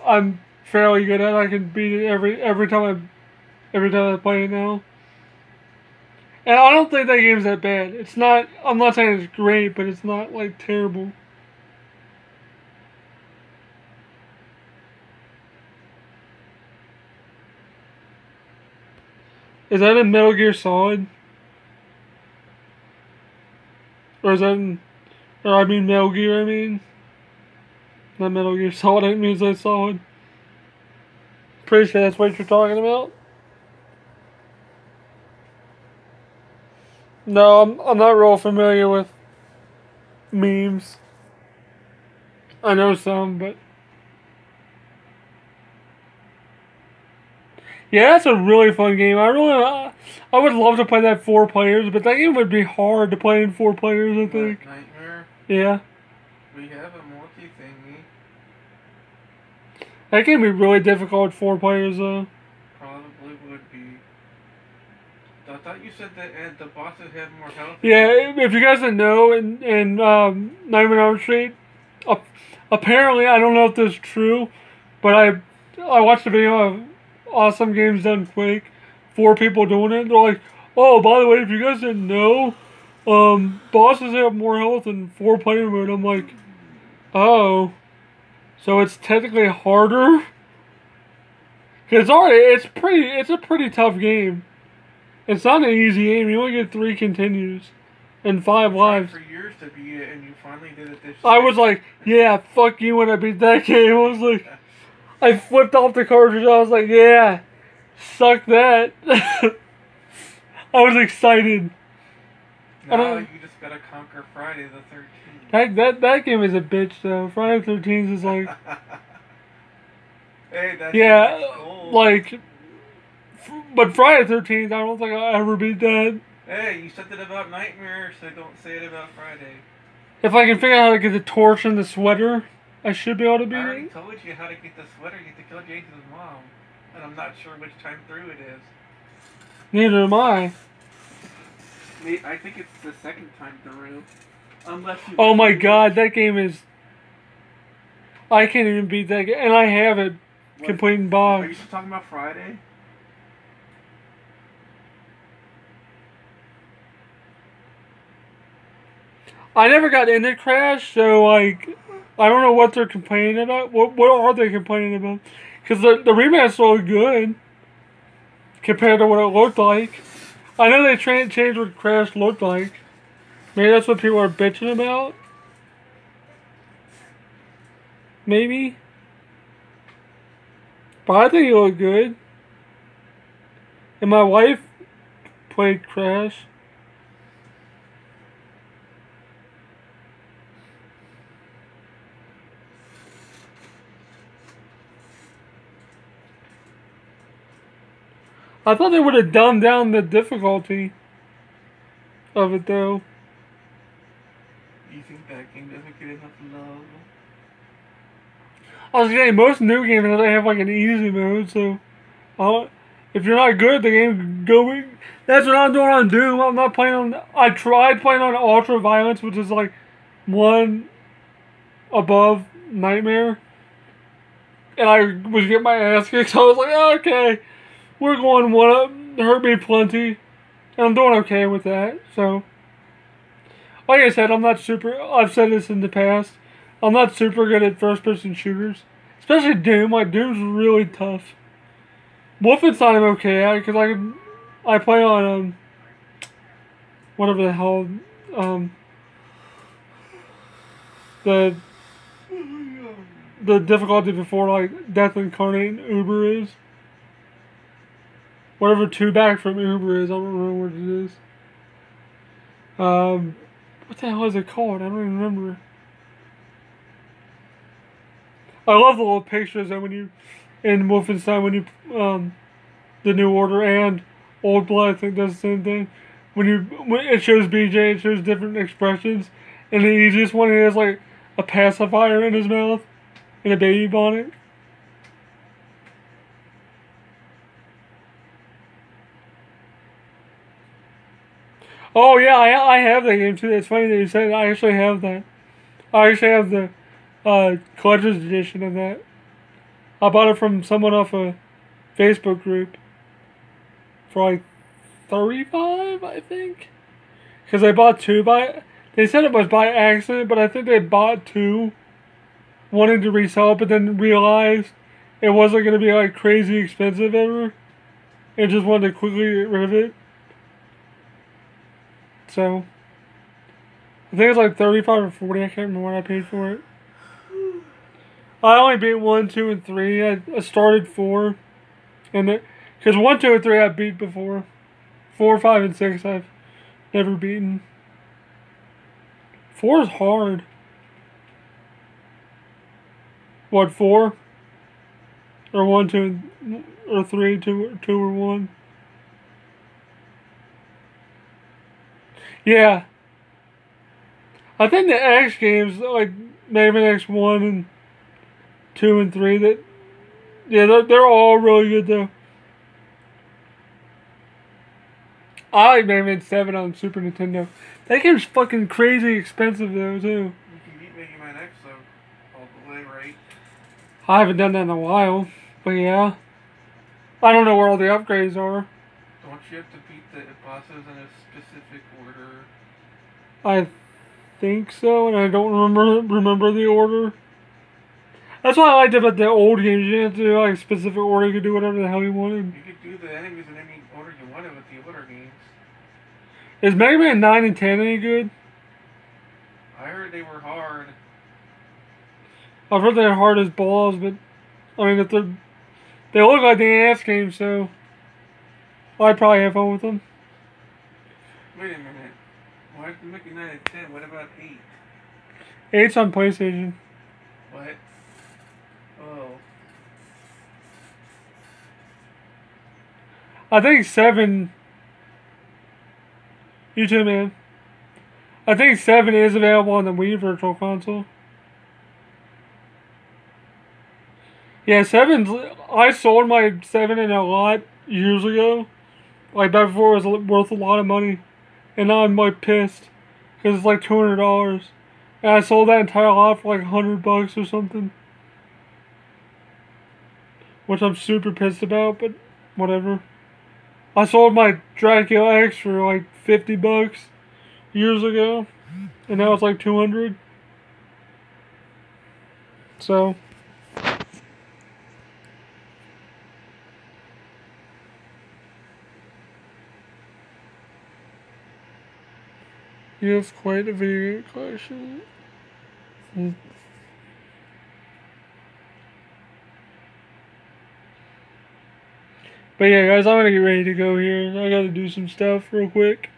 I'm fairly good at. I can beat it every time I play it now. And I don't think that game's that bad. It's not. I'm not saying it's great, but it's not like terrible. Is that in Metal Gear Solid? Or is that in... Or I mean Metal Gear, I mean. Not Metal Gear Solid, I mean that Solid. Pretty sure that's what you're talking about. No, I'm not real familiar with memes. I know some, but... Yeah, that's a really fun game. I would love to play that 4 players, but that game would be hard to play in 4 players, I think. Nightmare? Yeah. We have a multi-thingy. That can be really difficult 4 players, though. Probably would be. I thought you said that the bosses have more health. Yeah, if you guys didn't know, in Nightmare on Elm Street, apparently, I don't know if this is true, but I watched a video of Awesome Games Done Quick, 4 people doing it. They're like, oh, by the way, if you guys didn't know, bosses have more health in 4 player mode. I'm like, oh, so it's technically harder? Cause it's a pretty tough game. It's not an easy game. You only get 3 continues and 5 lives. For years to beat it, and you finally did it this year. I was like, yeah, fuck you when I beat that game. I was like, I flipped off the cartridge. I was like, yeah, suck that. I was excited. Now you just gotta conquer Friday the 13th. That game is a bitch though. Friday the 13th is like, Hey, that's yeah, cool. like, but Friday the 13th, I don't think I'll ever beat that. Hey, you said that about Nightmare, so don't say it about Friday. If I can figure out how to get the torch and the sweater, I should be able to beat I already it. told you how to get the sweater. You have to kill Jason's mom. And I'm not sure which time through it is. Neither am I. I think it's the second time through. Unless you... Oh my god, that game is... I can't even beat that game. And I have it complete in Are you box. still talking about Friday? I never got into Crash, so like... I don't know what they're complaining about. What are they complaining about? Because the remaster looked good. Compared to what it looked like. I know they changed what Crash looked like. Maybe that's what people are bitching about. Maybe. But I think it looked good. And my wife played Crash. I thought they would have dumbed down the difficulty of it though. You think that game doesn't get enough love? I was saying most new games they have like an easy mode, so if you're not good at the game, go. That's what I'm doing on Doom. I'm not playing on. I tried playing on Ultra Violence, which is like one above Nightmare, and I was getting my ass kicked. So I was like, oh, okay, we're going one up. Hurt me plenty, and I'm doing okay with that. So, like I said, I'm not super. I've said this in the past. I'm not super good at first-person shooters, especially Doom. Like Doom's really tough. Wolfenstein I'm okay at because I play on whatever the hell the difficulty before like Death Incarnate and Uber is. Whatever 2 back from Uber is, I don't remember what it is. What the hell is it called? I don't even remember. I love the little pictures that when you in Wolfenstein when you the New Order and Old Blood I think does the same thing. When it shows BJ, it shows different expressions, and the easiest one is like a pacifier in his mouth and a baby bonnet. Oh yeah, I have that game too. It's funny that you said it. I actually have that. I actually have the collector's edition of that. I bought it from someone off a Facebook group for like $35, I think. Because they bought 2 they said it was by accident, but I think they bought 2 wanting to resell it, but then realized it wasn't going to be like crazy expensive ever. And just wanted to quickly get rid of it. So, I think it's like 35 or 40. I can't remember what I paid for it. I only beat 1, 2, and 3. I started 4. And because 1, 2, and 3 I've beat before. 4, 5, and 6 I've never beaten. 4 is hard. What, 4? Or 1, 2, or 3, 2 or 1? Yeah. I think the X games, like Mega Man X1 and 2 and 3, they're all really good though. I like Mega Man 7 on Super Nintendo. That game's fucking crazy expensive though, too. You can beat Mega Man X though, all the way, right? I haven't done that in a while, but yeah. I don't know where all the upgrades are. Don't you have to beat the bosses in a specific order? I think so, and I don't remember the order. That's what I liked about the old games. You didn't have to do like a specific order. You could do whatever the hell you wanted. You could do the enemies in any order you wanted with the older games. Is Mega Man 9 and 10 any good? I heard they were hard. I've heard they're hard as balls, but I mean, if they look like the ass games, so I'd probably have fun with them. Wait a minute. Why did you make it 9 and 10? What about 8? 8's on PlayStation. What? Oh. I think 7. You too, man. I think 7 is available on the Wii Virtual Console. Yeah, 7's. I sold my 7 in a lot years ago. Like back before it was worth a lot of money. And now I'm like pissed. Because it's like $200. And I sold that entire lot for like $100 or something. Which I'm super pissed about, but whatever. I sold my Dracula X for like $50 years ago. And now it's like $200. So. He has quite a video game collection. But yeah, guys, I'm gonna get ready to go here. I gotta do some stuff real quick.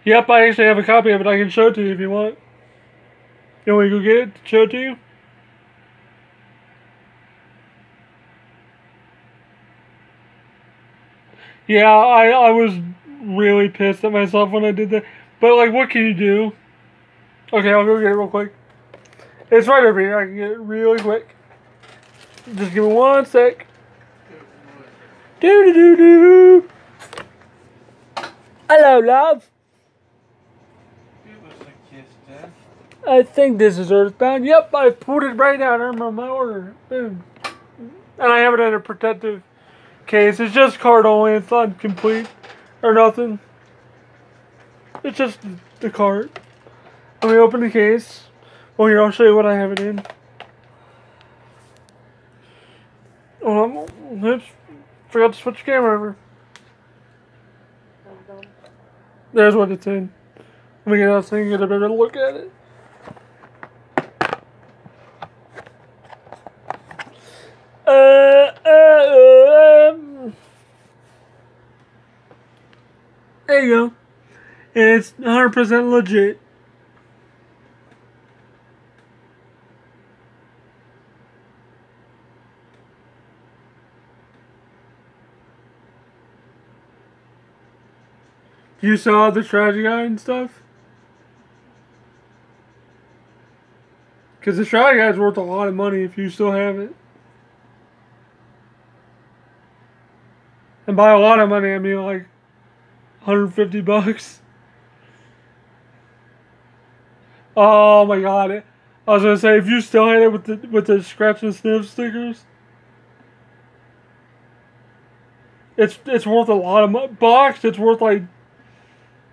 Yep, I actually have a copy of it. I can show it to you if you want. You want me to go get it? Show it to you? Yeah, I was really pissed at myself when I did that. But, like, what can you do? Okay, I'll go get it real quick. It's right over here. I can get it really quick. Just give me 1 sec. Do-do-do-do. Hello, love. Give us a kiss, Dad. I think this is Earthbound. Yep, I put it right down there on my order. Boom. And I have it in a protective case. It's just card only. It's not complete or nothing. It's just the card. Let me open the case. Well, here, I'll show you what I have it in. Oops. Forgot to switch the camera over. There's what it's in. Let me get out so you can get a better look at it. There you go. It's 100% legit. You saw the strategy guide and stuff? Because the strategy guide's worth a lot of money if you still have it. And by a lot of money, I mean like $150. Oh my god. I was gonna say, if you still had it with the scratch and sniff stickers, it's worth a lot of money. Boxed, it's worth like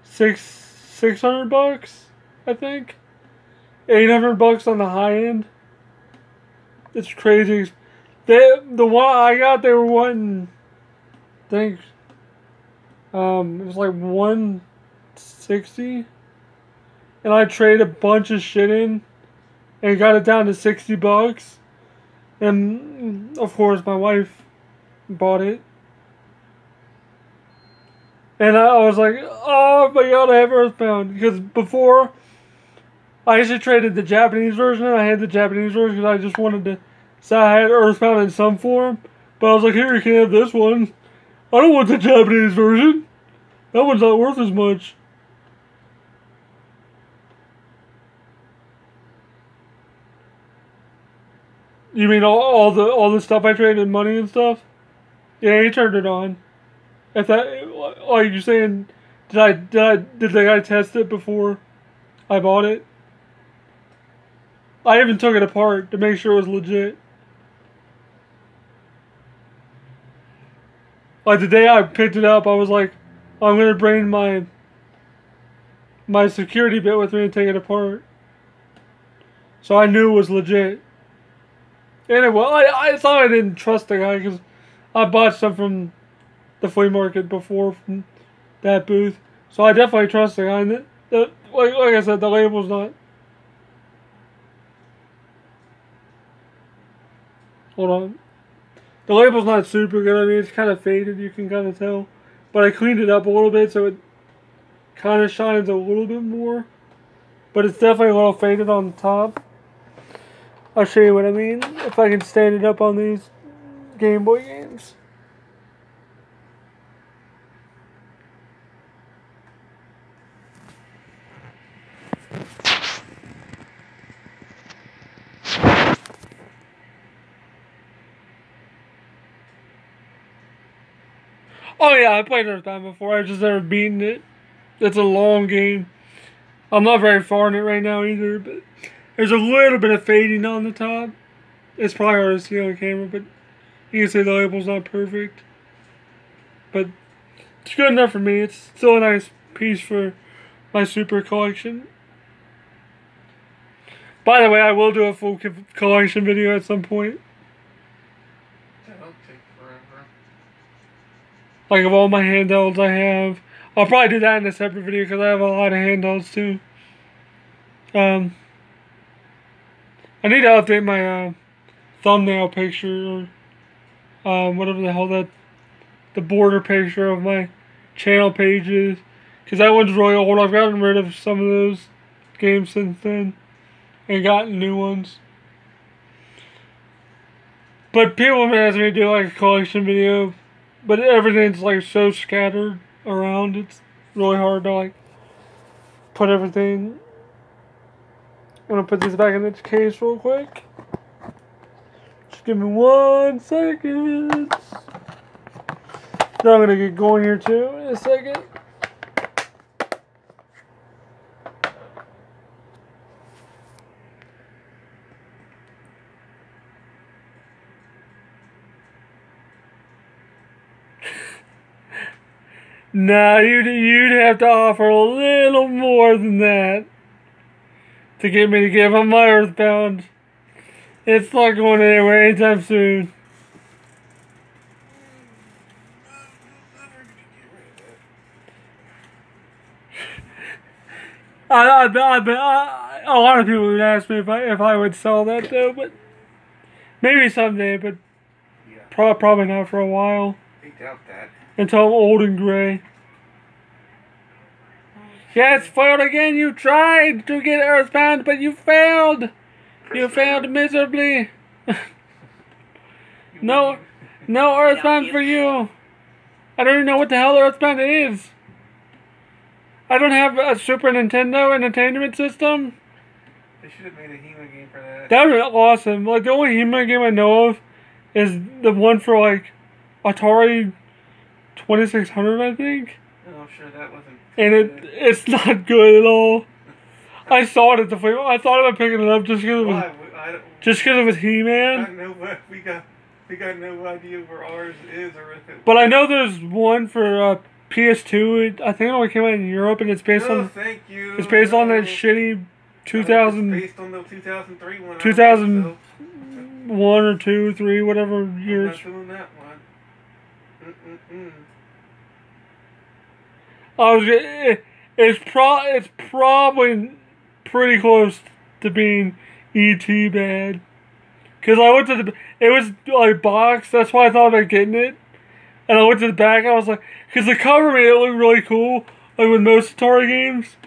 $600, I think. $800 on the high end. It's crazy. The one I got, they were wanting, I think, it was like $160, and I traded a bunch of shit in, and got it down to $60. And of course, my wife bought it. And I was like, oh my god, I have Earthbound. Because before, I actually traded the Japanese version, and I had the Japanese version because I just wanted to say I had Earthbound in some form. But I was like, here, you can have this one. I don't want the Japanese version. That one's not worth as much. You mean all the stuff I traded, money and stuff? Yeah, he turned it on. If that, like you're saying, did the guy test it before I bought it? I even took it apart to make sure it was legit. Like the day I picked it up, I was like, I'm gonna bring my security bit with me and take it apart. So I knew it was legit. Anyway, I thought I didn't trust the guy because I bought stuff from the flea market before from that booth. So I definitely trust the guy. And like I said, the label's not. Hold on. The label's not super good. I mean, it's kind of faded. You can kind of tell. But I cleaned it up a little bit so it kind of shines a little bit more. But it's definitely a little faded on the top. I'll show you what I mean. If I can stand it up on these Game Boy games. Oh yeah, I played Earthbound before. I've just never beaten it. It's a long game. I'm not very far in it right now either, but there's a little bit of fading on the top. It's probably hard to see on camera, but you can see the label's not perfect. But it's good enough for me. It's still a nice piece for my Super collection. By the way, I will do a full collection video at some point. That'll take forever. Like of all my handhelds I have. I'll probably do that in a separate video because I have a lot of handhelds too. I need to update my thumbnail picture or whatever the hell the border picture of my channel pages, because that one's really old. I've gotten rid of some of those games since then and gotten new ones. But people have asked me to do like a collection video, but everything's like so scattered around. It's really hard to like put everything. I'm gonna put this back in its case real quick. Just give me 1 second. Then I'm gonna get going here too in a second. Nah, you'd have to offer a little more than that to get me to give up my Earthbound. It's not going anywhere anytime soon. A lot of people would ask me if I would sell that though, but maybe someday, but Yeah. probably not for a while. I doubt that. Until I'm old and gray. Yes, failed again. You tried to get Earthbound, but you failed. You failed miserably. No Earthbound for you. I don't even know what the hell Earthbound is. I don't have a Super Nintendo Entertainment System. They should have made a He-Man game for that. That would be awesome. Like, the only He-Man game I know of is the one for, like, Atari 2600, I think. Oh, sure, that wasn't. And it's not good at all. I saw it at the flea. I thought about picking it up just because it was He-Man. We got no idea where ours is or if it. But I know there's one for PS2. I think it only came out in Europe, and it's based on. Thank you. It's based on that shitty 2000. It's based on the 2003 one. 2001 or 2, 3, whatever years. I'm not doing that one. It's probably pretty close to being E.T. bad. Cause I went to it was like boxed. That's why I thought about getting it. And I went to the back. And I was like, cause the cover made it look really cool, like with most Atari games.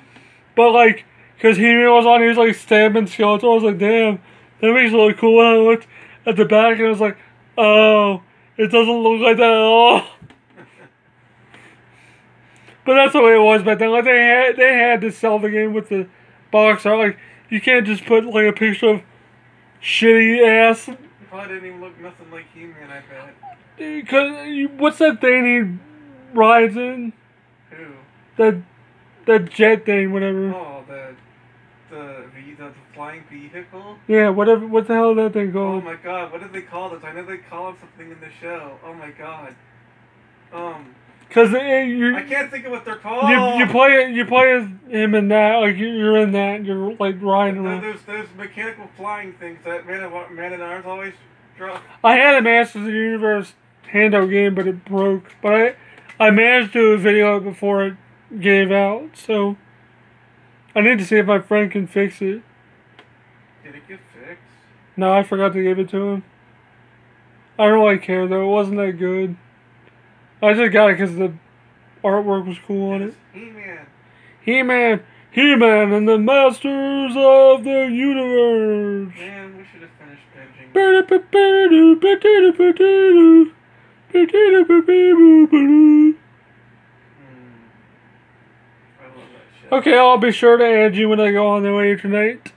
But like, cause He-Man was on, he was like stabbing Skeletor. I was like, damn, that makes it really cool. And I looked at the back and I was like, oh, it doesn't look like that at all. But that's the way it was back then. Like they had to sell the game with the box art. Like you can't just put like a picture of shitty ass. It probably didn't even look nothing like He-Man, I bet. what's that thing he rides in? Who? That jet thing, whatever. Oh, the flying vehicle? Yeah, whatever. What the hell is that thing Oh called? my god, what did they call this? I know they call it something in the show. Oh my god. Because I can't think of what they're called. you play as him in that, like you're in that, you're like riding around. Those mechanical flying things that Man at Arms always drop. I had a Masters of the Universe handheld game, but it broke. But I managed to do a video before it gave out, so I need to see if my friend can fix it. Did it get fixed? No, I forgot to give it to him. I don't really care though, it wasn't that good. I just got it because the artwork was cool on it. He-Man. He-Man and the Masters of the Universe. Man, we should have finished binging. I love that shit. Okay, I'll be sure to add you when I go on the way tonight.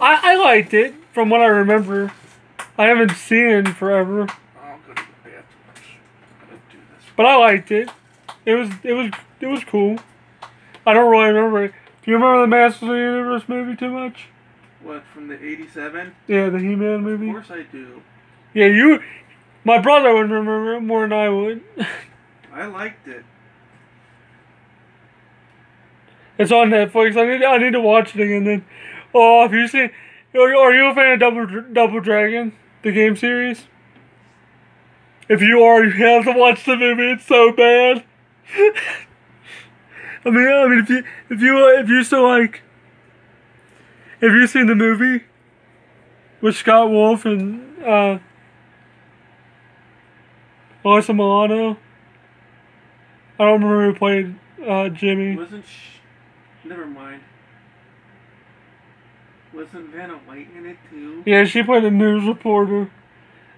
I liked it, from what I remember. I haven't seen it in forever. I'll go to the bathroom. I'm gonna do this. But I liked it. It was cool. I don't really remember it. Do you remember the Masters of the Universe movie too much? What, from the 87? Yeah, the He-Man Of movie. course I do. Yeah, my brother would remember it more than I would. I liked it. It's on Netflix. I need to watch it again. Then, oh, have you seen? Are you a fan of Double Dragon, the game series? If you are, you have to watch the movie. It's so bad. I mean, if you still like, have you seen the movie with Scott Wolf and Alyssa Milano? I don't remember who played Jimmy. Never mind. Wasn't Vanna White in it too? Yeah, she played a news reporter.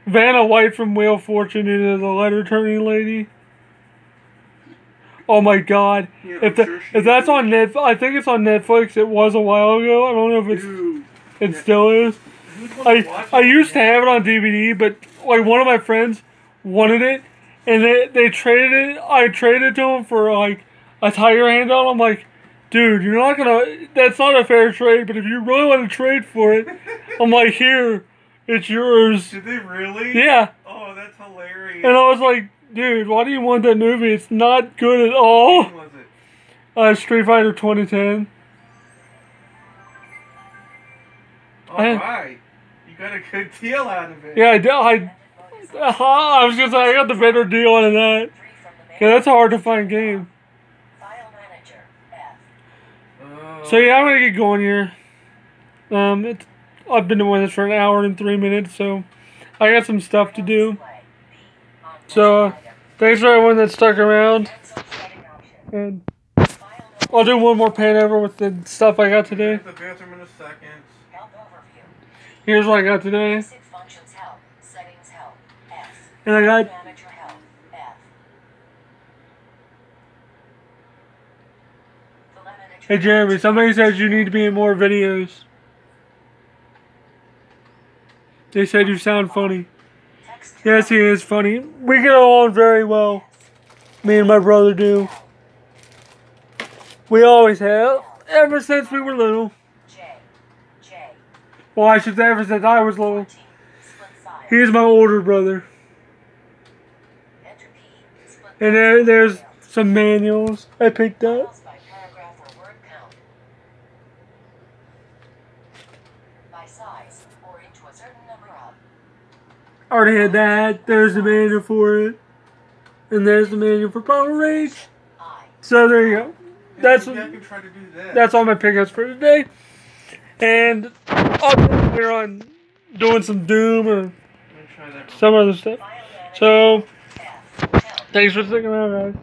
Vanna White from Wheel of Fortune is the letter turning lady. Oh my god. Yeah, if that's on Netflix, I think it's on Netflix. It was a while ago. I don't know if it still is. I used to have it on DVD, but like one of my friends wanted it, and they traded it. I traded it to him for like a Tiger handout. I'm like, dude, you're not gonna. That's not a fair trade. But if you really want to trade for it, I'm like, here, it's yours. Did they really? Yeah. Oh, that's hilarious. And I was like, dude, why do you want that movie? It's not good at all. What game was it? Street Fighter 2010. Alright. You got a good deal out of it. Yeah, I was gonna say, I got the better deal on that. Yeah, that's a hard to find game. So yeah, I'm gonna get going here. I've been doing this for an hour and 3 minutes, so I got some stuff to do. So thanks for everyone that stuck around, and I'll do one more pan over with the stuff I got today. The bathroom in a second. Here's what I got today, and I got. Hey Jeremy, somebody says you need to be in more videos. They said you sound funny. Yes, he is funny. We get along very well. Me and my brother do. We always have. Ever since we were little. Well, I should say ever since I was little. He is my older brother. And there's some manuals I picked up. Already had that. There's the manual for it. And there's the manual for Power Rage. So there you go. That's all my pickups for today. And I'll be later on doing some Doom or some other stuff. So, thanks for sticking around, guys.